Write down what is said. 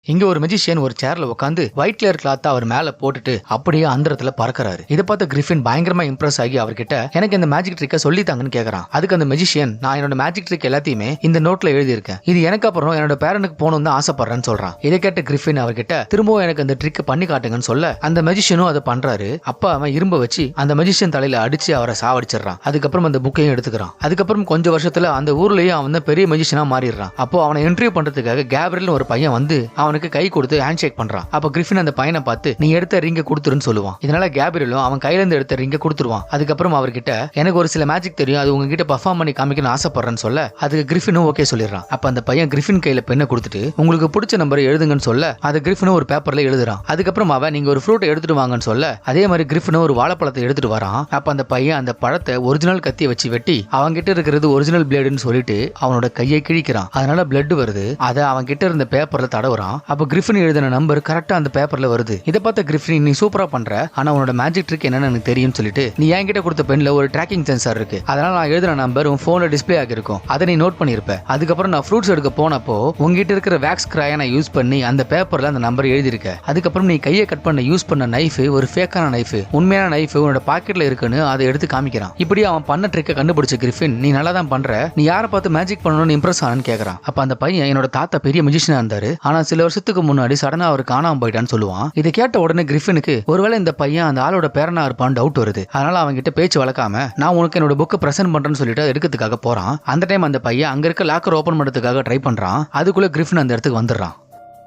இங்க ஒரு மெஜிஷியன் ஒரு சேர்ல உட்காந்து ஒயிட் கலர் கிளாத் அவர் மேல போட்டுட்டு அப்படியே அந்தரத்துல பறக்கறாரு. இதை பார்த்த கிரிஃபின் பயங்கரமா இம்ப்ரெஸ் ஆகி அவர்கிட்ட எனக்கு இந்த மேஜிக் ட்ரிக்கை சொல்லித்தாங்கன்னு கேக்குறான். அதுக்கு அந்த மெஜிஷியன் நான் என்னோட மேஜிக் ட்ரிக் எல்லாத்தையுமே இந்த நோட்ல எழுதியிருக்கேன். இது எனக்கு அப்புறம் என்னோட பேரனுக்கு போகணும்னு தான் ஆசைப்படுறேன்னு சொல்றான். இதை கேட்ட கிரிஃபின் அவர்கிட்ட திரும்பவும் எனக்கு அந்த ட்ரிக் பண்ணி காட்டுங்கன்னு சொல்ல அந்த மெஜிஷியனும் அதை பண்றாரு. அப்ப அவன் இரும்ப வச்சு அந்த மெஜிஷியன் தலையில அடிச்சு அவரை சாவடிச்சிடறான். அதுக்கப்புறம் அந்த புக்கையும் எடுத்துக்கிறான். அதுக்கப்புறம் கொஞ்சம் வருஷத்துல அந்த ஊர்லயே அவன் தான் பெரிய மெஜிஷியனா மாறிடுறான். அப்போ அவனை இன்டர்வியூ பண்றதுக்காக கேப்ரியல் ஒரு பையன் வந்து அவனுக்கு கை கொடுத்து ஹேண்ட் ஷேக் பண்றான். அப்ப கிரிஃபின் அந்த பையனை பார்த்து நீ எடுத்த ரிங்க கொடுத்துருன்னு சொல்லுவான். இதனால கேப்ரியலும் அவன் கையில இருந்து எடுத்த ரிங்க கொடுத்துருவான். அதுக்கப்புறம் அவர்கிட்ட எனக்கு ஒரு சில மேஜிக் தெரியும், அது உங்ககிட்ட பர்ஃபார்ம் பண்ணி காமிக்கணும்னு ஆசைப்படுறேன்னு சொல்ல அதுக்கு கிரிஃபினும் ஓகே சொல்லிடுறான். அப்ப அந்த பையன் கிரிஃபின் கையில பெண்ணை கொடுத்துட்டு உங்களுக்கு பிடிச்ச நம்பரை எழுதுங்கன்னு சொல்ல அது கிரிஃபினும் ஒரு பேப்பர்ல எழுதுறான். அதுக்கப்புறம் அவன் நீங்க ஒரு ஃப்ரூட்டை எடுத்துட்டு வாங்கன்னு சொல்ல அதே மாதிரி கிரிஃபினும் ஒரு வாழைப்பழத்தை எடுத்துட்டு வரான். அப்ப அந்த பையன் அந்த பழத்தை ஒரிஜினல் கத்தியை வச்சு வெட்டி அவன் கிட்ட இருக்கிறது ஒரிஜினல் பிளேடுன்னு சொல்லிட்டு அவனோட கையை கிழிக்கிறான். அதனால பிளட் வருது. அதை அவன் கிட்ட இருந்த பேப்பர்ல தடவுறான். அப்ப கிரிஃபின் எழுதின நம்பர் கரெக்டா அந்த பேப்பர்ல வருது. இதை பார்த்த கிரிஃபின் நீ சூப்பரா பண்ற, ஆனா உன்னோட மேஜிக் ட்ரிக் என்னன்னு எனக்கு தெரியும்னு சொல்லிட்டு நீ என்கிட்ட கொடுத்த பென்ல ஒரு ட்ராக்கிங் சென்சார் இருக்கு, அதனால நான் எழுதின நம்பர் உன் போன்ல டிஸ்பிளே ஆகிருக்கும், அதை நீ நோட் பண்ணிருப்ப. அதுக்கப்புறம் நான் ஃப்ரூட்ஸ் எடுக்க போனப்போ உங்ககிட்ட இருக்கிற வேக்ஸ் கிராயனை யூஸ் பண்ணி அந்த பேப்பர்ல அந்த நம்பர் எழுதிருக்க. அதுக்கப்புறம் நீ கையை கட் பண்ண யூஸ் பண்ண நைஃப் ஒரு ஃபேக்கான நைஃப், உண்மையான நைஃப் உன்னோட பாக்கெட்ல இருக்குன்னு அதை எடுத்து காமிக்கிறான். இப்படி அவன் பண்ண ட்ரிக்கை கண்டுபிடிச்ச கிரிஃபின் நீ நல்லா தான் பண்ற, நீ யாரை பார்த்து மேஜிக் பண்ணணும்னு இம்ப்ரெஸ் ஆனன்னு கேக்குறான். அப்ப அந்த பையன் என்னோட தாத்தா பெரிய மியூசிஷியனா இருந்தாரு, ஆனா சில வருஷத்துக்கு முன்னாடி சடனா அவர் காணாம போயிட்டான்னு சொல்லுவான். இதை கேட்ட உடனே கிரிஃபினுக்கு ஒருவேளை இந்த பையன் அந்த ஆளோட பேரனா இருப்பான்னு டவுட் வருது. அதனால அவங்க கிட்ட பேச்சு வளர்க்காம நான் உனக்கு என்னோட புக்கை பிரசன்ட் பண்றேன்னு சொல்லிட்டு எடுக்கிறதுக்காக போறான். அந்த டைம் அந்த பையன் அங்க இருக்க லாக்கர் ஓபன் பண்றதுக்காக ட்ரை பண்றான். அதுக்குள்ள கிரிஃபின் அந்த இடத்துக்கு வந்துடுறான்.